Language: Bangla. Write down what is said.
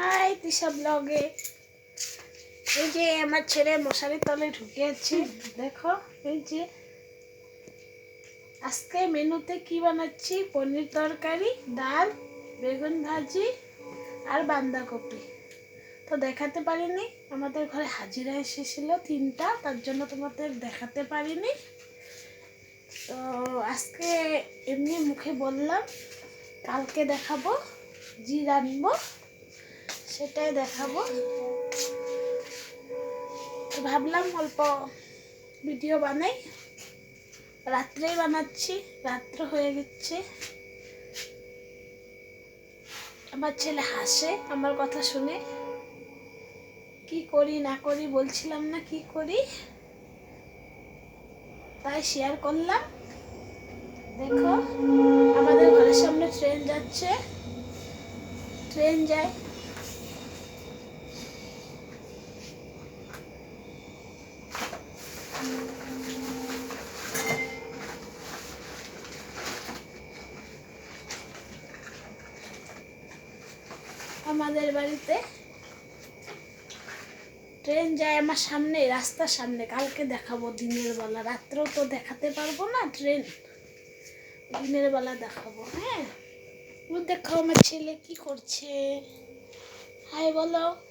হাই তিশা ব্লগে। এই যে আমার ছেলে মশারির তলে ঢুকে আছে, দেখো। এই যে আজকে মেনুতে কি বানাচ্ছি, পনির তরকারি, ডাল, বেগুন ভাজি আর বাঁধাকপি। তো দেখাতে পারিনি, আমাদের ঘরে হাজিরা এসেছিল 3টা, তার জন্য তোমাদের দেখাতে পারিনি। তো আজকে এমনি মুখে বললাম, কালকে দেখাবো, জি রানবো সেটাই দেখাবো। তো ভাবলাম অল্প ভিডিও বানাই, রাত্রেই বানাচ্ছি, রাত্র হয়ে গেছে। আমার ছেলে হাসে আমার কথা শুনে, কি করি না করি বলছিলাম না কি করি, তাই শেয়ার করলাম। দেখো আমাদের ঘরের সামনে ট্রেন যাচ্ছে, ট্রেন যায়। আমাদের বাড়িতে ট্রেন যায় আমার সামনে, রাস্তার সামনে। কালকে দেখাবো দিনের বেলা, রাত্রেও তো দেখাতে পারবো না ট্রেন, দিনের বেলা দেখাবো। হ্যাঁ, দেখো আমার ছেলে কি করছে, হাই বলো।